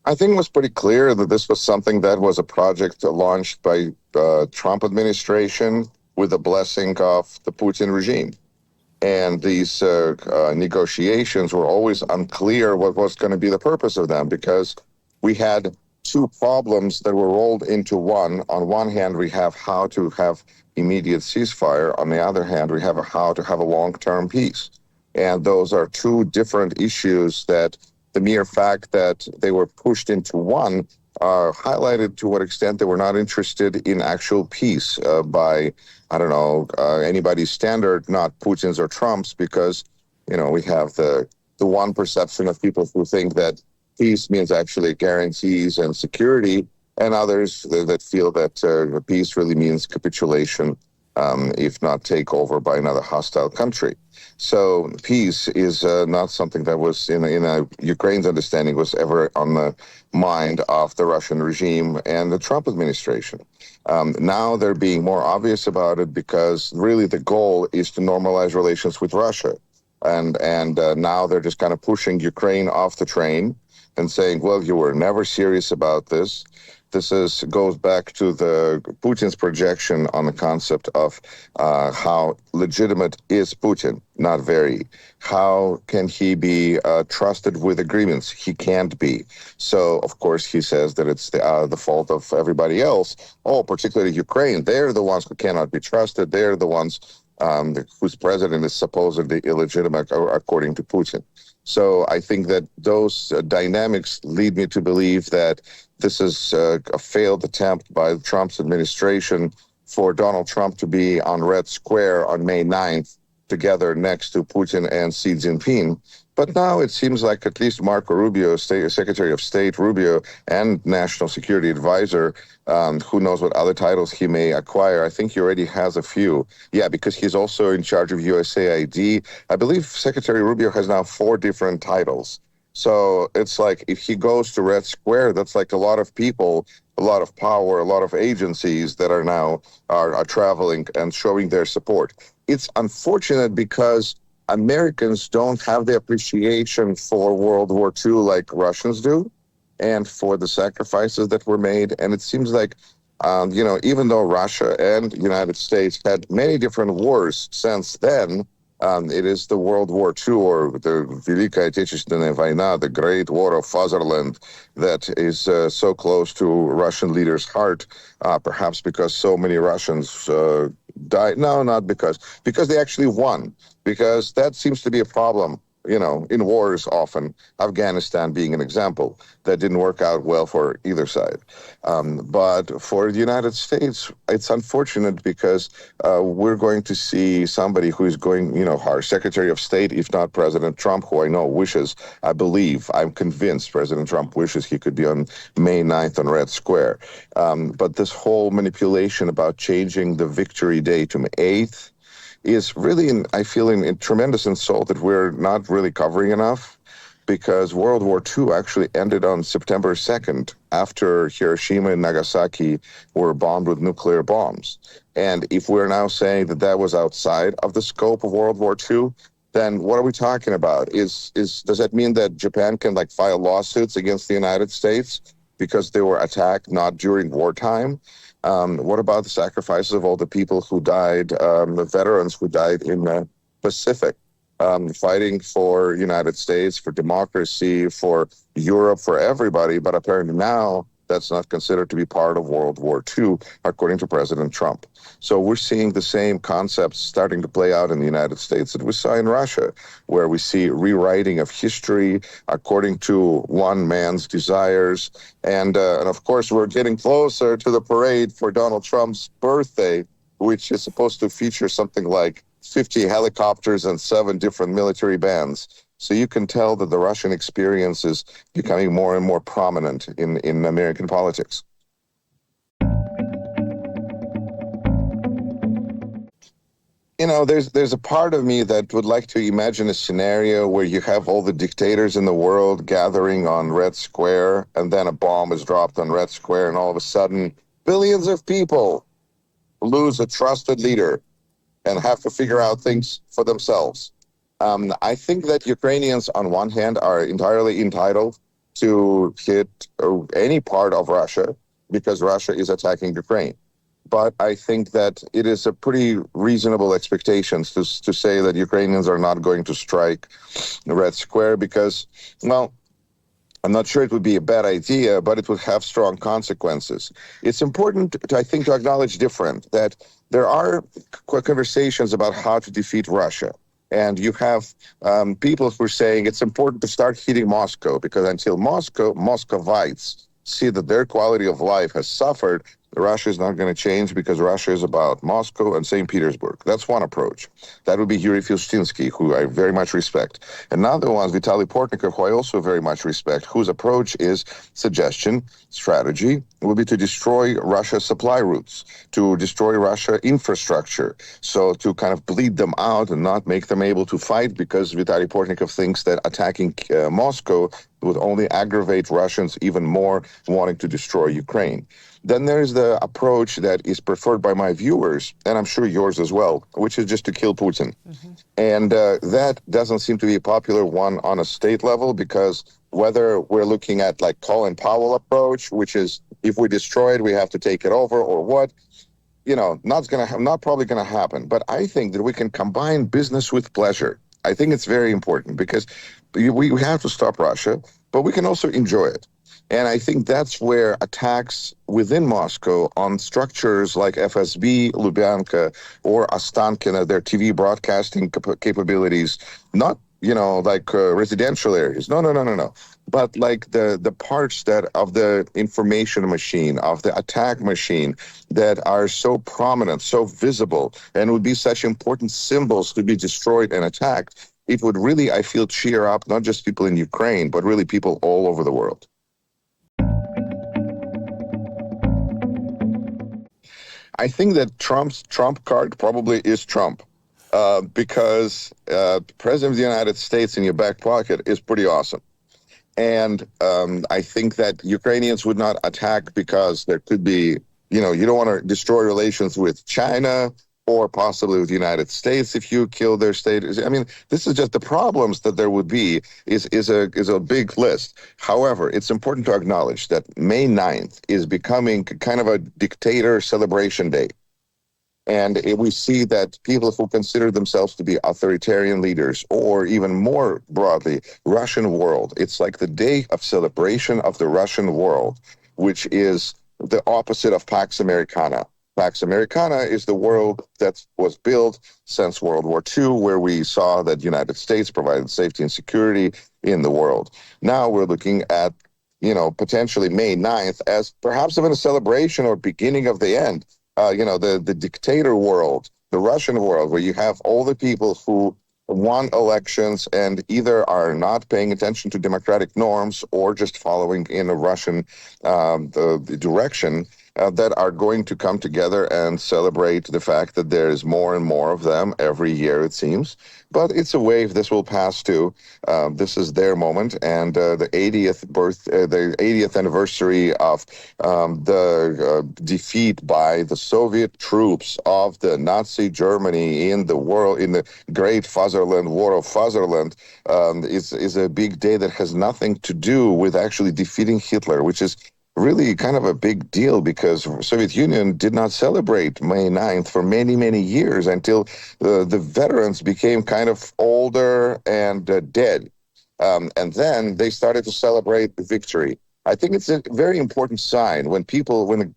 I think it was pretty clear that this was something that was a project launched by Trump administration with the blessing of the Putin regime. And these negotiations were always unclear what was going to be the purpose of them because we had two problems that were rolled into one. On one hand, we have how to have immediate ceasefire. On the other hand, we have how to have a long-term peace. And those are two different issues that the mere fact that they were pushed into one highlighted to what extent they were not interested in actual peace by, I don't know, anybody's standard, not Putin's or Trump's, because, we have the one perception of people who think that peace means actually guarantees and security, and others that feel that peace really means capitulation, if not takeover by another hostile country. So peace is not something that was in Ukraine's understanding was ever on the mind of the Russian regime and the Trump administration. Now they're being more obvious about it because really the goal is to normalize relations with Russia. And now they're just kind of pushing Ukraine off the train and saying, well, you were never serious about this. This goes back to the Putin's projection on the concept of how legitimate is Putin, not very. How can he be trusted with agreements? He can't be. So, of course, he says that it's the fault of everybody else. Oh, particularly Ukraine. They're the ones who cannot be trusted. They're the ones whose president is supposedly illegitimate, according to Putin. So I think that those dynamics lead me to believe that this is a failed attempt by Trump's administration for Donald Trump to be on Red Square on May 9th, together next to Putin and Xi Jinping. But now it seems like at least Marco Rubio, Secretary of State Rubio, and National Security Advisor, who knows what other titles he may acquire. I think he already has a few. Yeah, because he's also in charge of USAID. I believe Secretary Rubio has now 4 different titles. So it's like if he goes to Red Square, that's like a lot of people, a lot of power, a lot of agencies that are now are traveling and showing their support. It's unfortunate because Americans don't have the appreciation for World War II like Russians do, and for the sacrifices that were made. And it seems like, even though Russia and the United States had many different wars since then, it is the World War II or the Великая Отечественная война, the Great War of Fatherland, that is so close to Russian leaders' heart, perhaps because so many Russians died. No, not because they actually won, because that seems to be a problem. In wars often, Afghanistan being an example, that didn't work out well for either side. But for the United States, it's unfortunate because we're going to see somebody who is going, our Secretary of State, if not President Trump, who I know wishes, I'm convinced President Trump wishes he could be on May 9th on Red Square. But this whole manipulation about changing the victory day to May 8th, is really, I feel, in tremendous insult that we're not really covering enough, because World War II actually ended on September 2nd after Hiroshima and Nagasaki were bombed with nuclear bombs. And if we're now saying that that was outside of the scope of World War II, then what are we talking about? Does that mean that Japan can file lawsuits against the United States because they were attacked not during wartime? What about the sacrifices of all the people who died, the veterans who died in the Pacific, fighting for United States, for democracy, for Europe, for everybody? But apparently now that's not considered to be part of World War II, according to President Trump. So we're seeing the same concepts starting to play out in the United States that we saw in Russia, where we see rewriting of history according to one man's desires. And of course, we're getting closer to the parade for Donald Trump's birthday, which is supposed to feature something like 50 helicopters and 7 different military bands. So you can tell that the Russian experience is becoming more and more prominent in American politics. There's a part of me that would like to imagine a scenario where you have all the dictators in the world gathering on Red Square, and then a bomb is dropped on Red Square, and all of a sudden, billions of people lose a trusted leader and have to figure out things for themselves. I think that Ukrainians, on one hand, are entirely entitled to hit any part of Russia because Russia is attacking Ukraine. But I think that it is a pretty reasonable expectations to say that Ukrainians are not going to strike Red Square because, well, I'm not sure it would be a bad idea, but it would have strong consequences. It's important, I think, to acknowledge that there are conversations about how to defeat Russia. And you have people who are saying it's important to start hitting Moscow because until Moscovites see that their quality of life has suffered, Russia is not going to change because Russia is about Moscow and St. Petersburg. That's one approach. That would be Yuri Rashkin, who I very much respect. Another one is Vitaly Portnikov, who I also very much respect, whose approach is strategy, will be to destroy Russia's supply routes, to destroy Russia infrastructure, so to kind of bleed them out and not make them able to fight because Vitaly Portnikov thinks that attacking Moscow would only aggravate Russians even more wanting to destroy Ukraine. Then there's the approach that is preferred by my viewers, and I'm sure yours as well, which is just to kill Putin. And that doesn't seem to be a popular one on a state level because whether we're looking at like Colin Powell approach, which is if we destroy it, we have to take it over or what, not probably going to happen. But I think that we can combine business with pleasure. I think it's very important because we have to stop Russia, but we can also enjoy it. And I think that's where attacks within Moscow on structures like FSB, Lubyanka, or Ostankino, their TV broadcasting capabilities, not, residential areas. No. But like the parts that of the information machine, of the attack machine that are so prominent, so visible, and would be such important symbols to be destroyed and attacked, it would really, I feel, cheer up not just people in Ukraine, but really people all over the world. I think that Trump's Trump card probably is Trump because President of the United States in your back pocket is pretty awesome. And I think that Ukrainians would not attack because there could be, you don't want to destroy relations with China or possibly with the United States if you kill their state. I mean, this is just the problems that there would be is a big list. However, it's important to acknowledge that May 9th is becoming kind of a dictator celebration day. And we see that people who consider themselves to be authoritarian leaders, or even more broadly, Russian world, it's like the day of celebration of the Russian world, which is the opposite of Pax Americana. Pax Americana is the world that was built since World War II, where we saw that the United States provided safety and security in the world. Now we're looking at, potentially May 9th as perhaps even a celebration or beginning of the end. The dictator world, the Russian world, where you have all the people who won elections and either are not paying attention to democratic norms or just following in a Russian the direction that are going to come together and celebrate the fact that there's more and more of them every year, it seems. But it's a wave. This will pass too. This is their moment, and the 80th anniversary of the defeat by the Soviet troops of the Nazi Germany in the Great Fatherland War of Fatherland is a big day that has nothing to do with actually defeating Hitler, which is really kind of a big deal because the Soviet Union did not celebrate May 9th for many, many years until the veterans became kind of older and dead. And then they started to celebrate the victory. I think it's a very important sign when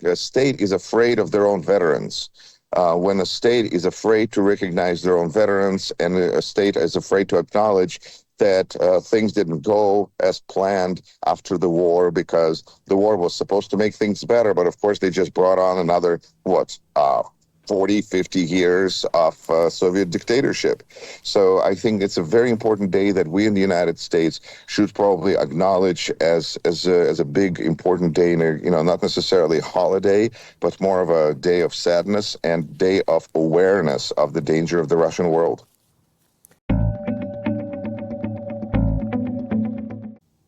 a state is afraid of their own veterans, when a state is afraid to recognize their own veterans and a state is afraid to acknowledge that things didn't go as planned after the war because the war was supposed to make things better. But of course, they just brought on another, 40, 50 years of Soviet dictatorship. So I think it's a very important day that we in the United States should probably acknowledge as a big, important day, not necessarily a holiday, but more of a day of sadness and day of awareness of the danger of the Russian world.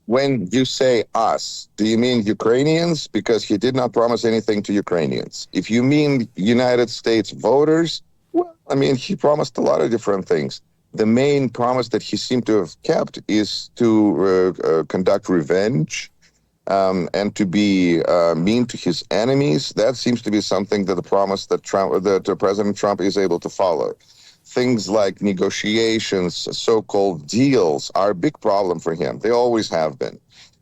When you say us, do you mean Ukrainians? Because he did not promise anything to Ukrainians. If you mean United States voters, well, I mean, he promised a lot of different things. The main promise that he seemed to have kept is to conduct revenge and to be mean to his enemies. That seems to be something that the promise that President Trump is able to follow. Things like negotiations, so-called deals, are a big problem for him. They always have been.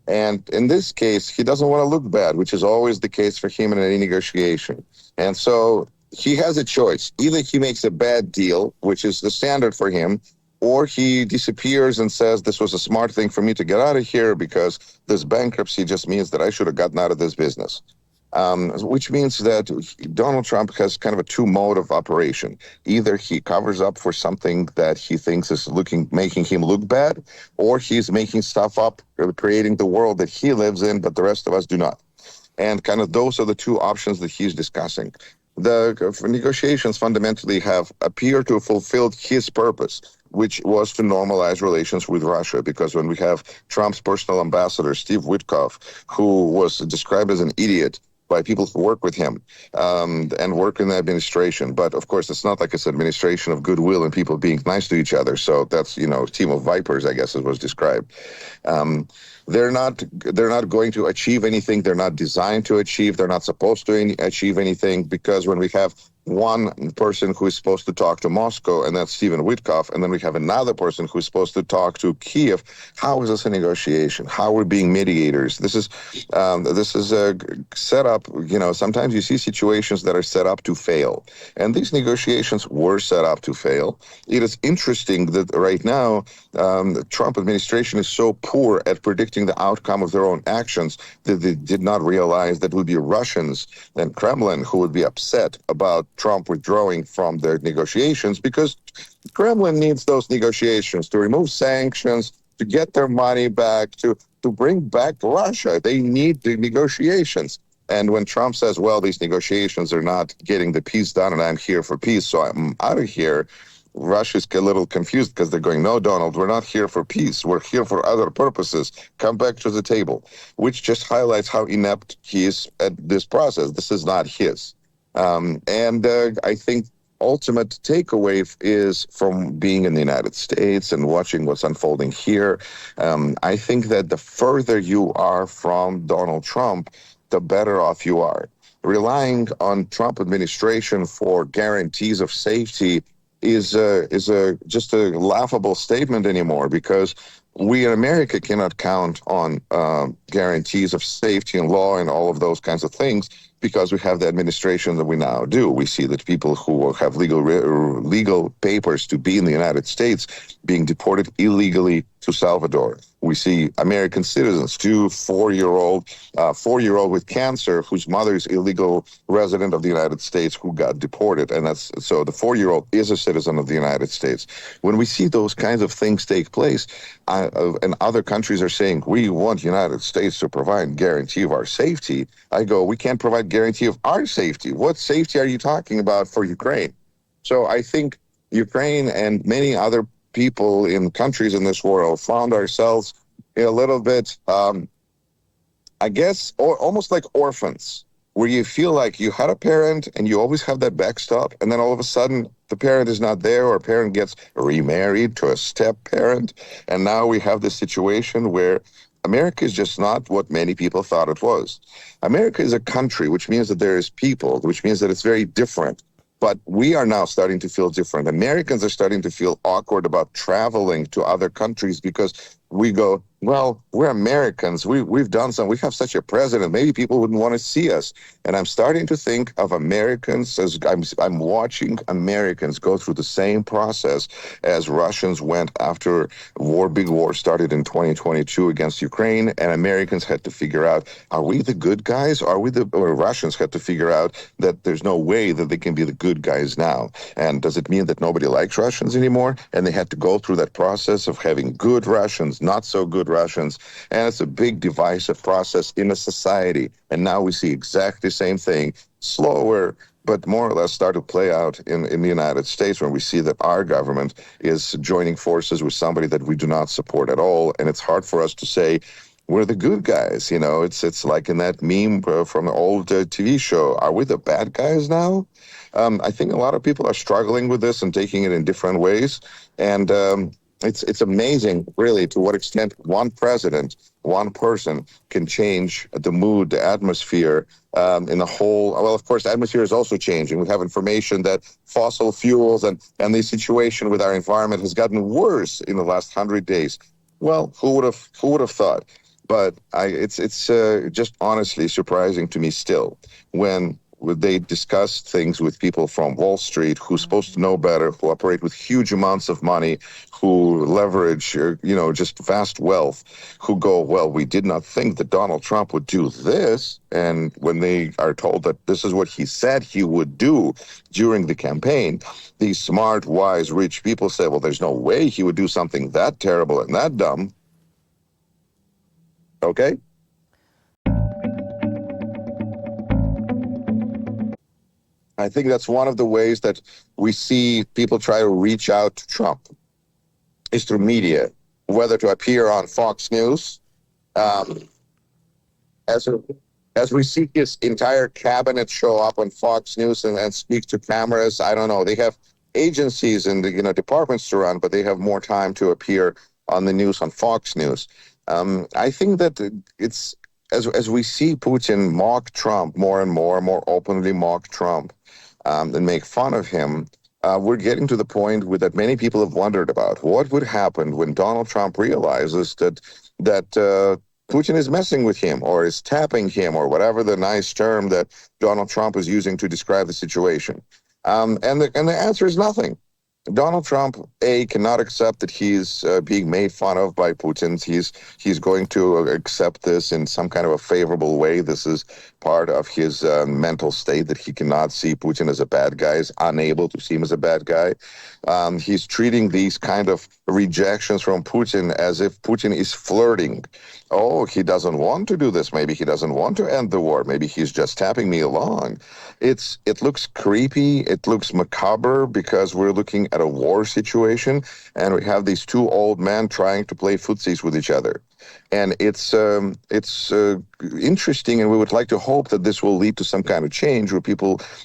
And in this case, he doesn't want to look bad, which is always the case for him in any negotiation. And so he has a choice. Either he makes a bad deal, which is the standard for him, or he disappears and says, this was a smart thing for me to get out of here because this bankruptcy just means that I should have gotten out of this business. Which means that Donald Trump has kind of a two-mode of operation. Either he covers up for something that he thinks is making him look bad, or he's making stuff up, creating the world that he lives in, but the rest of us do not. And kind of those are the two options that he's discussing. The negotiations fundamentally appeared to have fulfilled his purpose, which was to normalize relations with Russia. Because when we have Trump's personal ambassador, Steve Witkoff, who was described as an idiot by people who work with him and work in the administration. But of course, it's not like it's an administration of goodwill and people being nice to each other. So that's, a team of vipers, I guess, as was described. They're not going to achieve anything. They're not designed to achieve. They're not supposed to achieve anything, because when we have one person who is supposed to talk to Moscow, and that's Stephen Witkoff, and then we have another person who's supposed to talk to Kiev, how is this a negotiation? How are we being mediators? This is a setup. Sometimes you see situations that are set up to fail, and these negotiations were set up to fail. It is interesting that right now the Trump administration is so poor at predicting the outcome of their own actions that they did not realize that it would be Russians and Kremlin who would be upset about Trump withdrawing from the negotiations, because Kremlin needs those negotiations to remove sanctions, to get their money back, to bring back Russia. They need the negotiations. And when Trump says, well, these negotiations are not getting the peace done and I'm here for peace, so I'm out of here, Russia's a little confused because they're going, no, Donald, we're not here for peace. We're here for other purposes. Come back to the table, which just highlights how inept he is at this process. This is not his. I think ultimate takeaway is from being in the United States and watching what's unfolding here. I think that the further you are from Donald Trump, the better off you are. Relying on Trump administration for guarantees of safety is just a laughable statement anymore, because we in America cannot count on guarantees of safety and law and all of those kinds of things, because we have the administration that we now do. We see that people who have legal papers to be in the United States being deported illegally to Salvador. We see American citizens, four-year-old with cancer, whose mother is illegal resident of the United States, who got deported. And so the 4-year-old is a citizen of the United States. When we see those kinds of things take place, and other countries are saying, we want the United States to provide guarantee of our safety, I go, we can't provide guarantee of our safety. What safety are you talking about for Ukraine? So I think Ukraine and many other people in countries in this world found ourselves a little bit, I guess, or almost like orphans, where you feel like you had a parent and you always have that backstop, and then all of a sudden the parent is not there, or a parent gets remarried to a step parent, and now we have this situation where America is just not what many people thought it was. America is a country, which means that there is people, which means that it's very different. But we are now starting to feel different. Americans are starting to feel awkward about traveling to other countries, because we go, well, we're Americans. We've done some. We have such a president. Maybe people wouldn't want to see us. And I'm starting to think of Americans as I'm watching Americans go through the same process as Russians went after big war started in 2022 against Ukraine. And Americans had to figure out, are we the good guys? Or Russians had to figure out that there's no way that they can be the good guys now. And does it mean that nobody likes Russians anymore? And they had to go through that process of having good Russians, not so good Russians. And it's a big divisive process in a society. And now we see exactly the same thing, slower, but more or less start to play out in the United States, when we see that our government is joining forces with somebody that we do not support at all. And it's hard for us to say, we're the good guys. It's like in that meme from an old TV show. Are we the bad guys now? I think a lot of people are struggling with this and taking it in different ways. And it's amazing, really, to what extent one president, one person can change the mood, the atmosphere in the whole. Well, of course, the atmosphere is also changing. We have information that fossil fuels and the situation with our environment has gotten worse in the last 100 days. Well, who would have thought? But it's just honestly surprising to me still when they discuss things with people from Wall Street who's supposed to know better, who operate with huge amounts of money, who leverage, just vast wealth, who go, well, we did not think that Donald Trump would do this. And when they are told that this is what he said he would do during the campaign, these smart, wise, rich people say, well, there's no way he would do something that terrible and that dumb. Okay? I think that's one of the ways that we see people try to reach out to Trump is through media, whether to appear on Fox News, um, as as we see his entire cabinet show up on Fox News and speak to cameras. I don't know. They have agencies and departments to run, but they have more time to appear on the news on Fox News. I think that it's as we see Putin mock Trump more and more openly mock Trump and make fun of him. We're getting to the point that many people have wondered about what would happen when Donald Trump realizes that Putin is messing with him or is tapping him or whatever the nice term that Donald Trump is using to describe the situation. And the answer is nothing. Donald Trump, cannot accept that he's being made fun of by Putin. He's going to accept this in some kind of a favorable way. This is part of his mental state that he cannot see Putin as a bad guy, is unable to see him as a bad guy. He's treating these kind of rejections from Putin as if Putin is flirting. Oh, he doesn't want to do this. Maybe he doesn't want to end the war. Maybe he's just tapping me along. It looks creepy. It looks macabre because we're looking at a war situation and we have these two old men trying to play footsies with each other. And it's interesting, and we would like to hope that this will lead to some kind of change where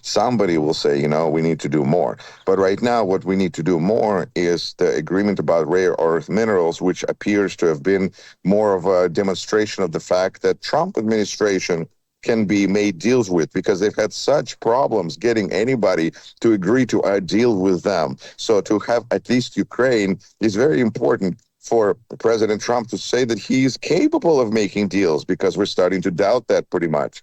somebody will say, we need to do more. But right now, what we need to do more is the agreement about rare earth minerals, which appears to have been more of a demonstration of the fact that Trump administration can be made deals with because they've had such problems getting anybody to agree to a deal with them. So to have at least Ukraine is very important for President Trump to say that he's capable of making deals, because we're starting to doubt that pretty much.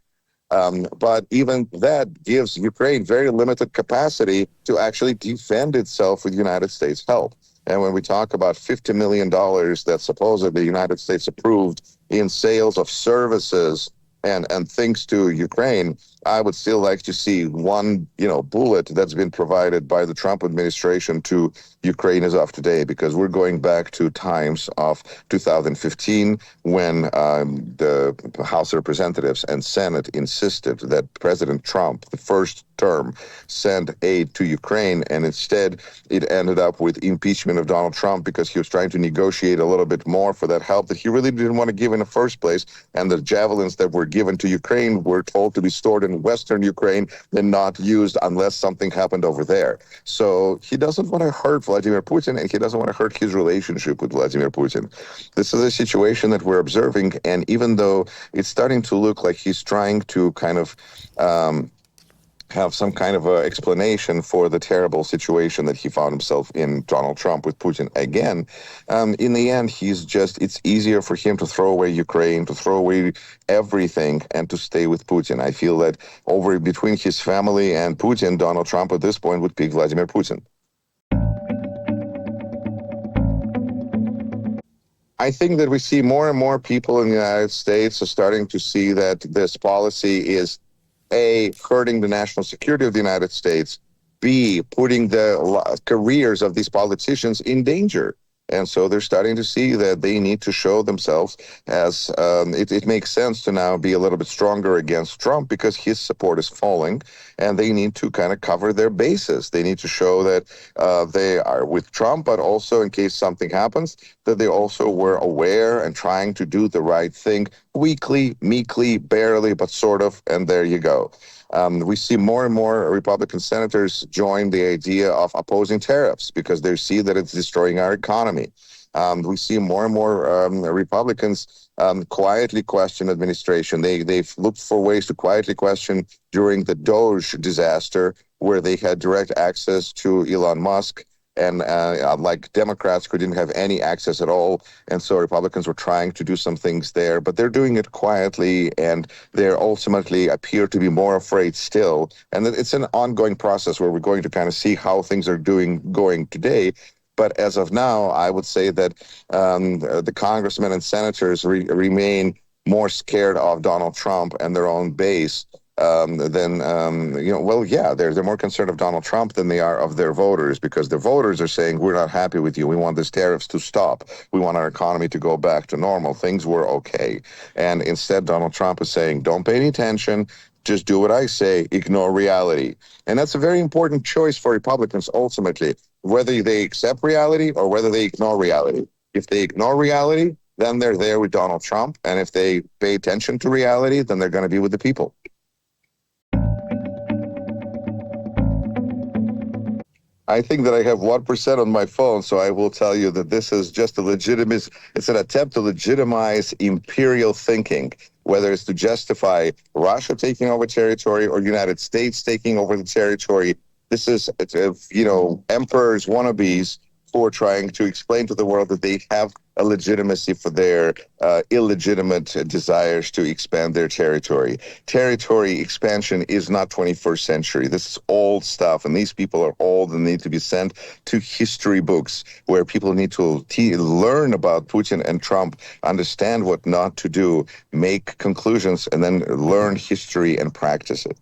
But even that gives Ukraine very limited capacity to actually defend itself with United States help. And when we talk about $50 million that supposedly the United States approved in sales of services and things to Ukraine, I would still like to see one, bullet that's been provided by the Trump administration to Ukraine as of today, because we're going back to times of 2015 when the House of Representatives and Senate insisted that President Trump, the first term, send aid to Ukraine, and instead it ended up with impeachment of Donald Trump because he was trying to negotiate a little bit more for that help that he really didn't want to give in the first place, and the javelins that were given to Ukraine were told to be stored in Western Ukraine and not used unless something happened over there. So he doesn't want to hurt Vladimir Putin, and he doesn't want to hurt his relationship with Vladimir Putin. This is a situation that we're observing, and even though it's starting to look like he's trying to kind of have some kind of a explanation for the terrible situation that he found himself in, Donald Trump, with Putin again. In the end, it's easier for him to throw away Ukraine, to throw away everything, and to stay with Putin. I feel that between his family and Putin, Donald Trump at this point would pick Vladimir Putin. I think that we see more and more people in the United States are starting to see that this policy is A, hurting the national security of the United States, B, putting the careers of these politicians in danger. And so they're starting to see that they need to show themselves as it makes sense to now be a little bit stronger against Trump because his support is falling, and they need to kind of cover their bases. They need to show that they are with Trump, but also in case something happens, that they also were aware and trying to do the right thing weakly, meekly, barely, but sort of, and there you go. We see more and more Republican senators join the idea of opposing tariffs because they see that it's destroying our economy. We see more and more Republicans quietly question administration. They've looked for ways to quietly question during the Doge disaster, where they had direct access to Elon Musk. And like Democrats who didn't have any access at all. And so Republicans were trying to do some things there, but they're doing it quietly, and they ultimately appear to be more afraid still. And it's an ongoing process where we're going to kind of see how things are going today. But as of now, I would say that the congressmen and senators remain more scared of Donald Trump and their own base than they're more concerned of Donald Trump than they are of their voters, because their voters are saying, we're not happy with you. We want these tariffs to stop. We want our economy to go back to normal. Things were okay. And instead, Donald Trump is saying, don't pay any attention. Just do what I say, ignore reality. And that's a very important choice for Republicans ultimately, whether they accept reality or whether they ignore reality. If they ignore reality, then they're there with Donald Trump. And if they pay attention to reality, then they're going to be with the people. I think that I have 1% on my phone, so I will tell you that this is just it's an attempt to legitimize imperial thinking, whether it's to justify Russia taking over territory or United States taking over the territory. This is, emperors, wannabes who are trying to explain to the world that they have a legitimacy for their illegitimate desires to expand their territory. Territory expansion is not 21st century. This is old stuff, and these people are old and need to be sent to history books where people need to learn about Putin and Trump, understand what not to do, make conclusions, and then learn history and practice it.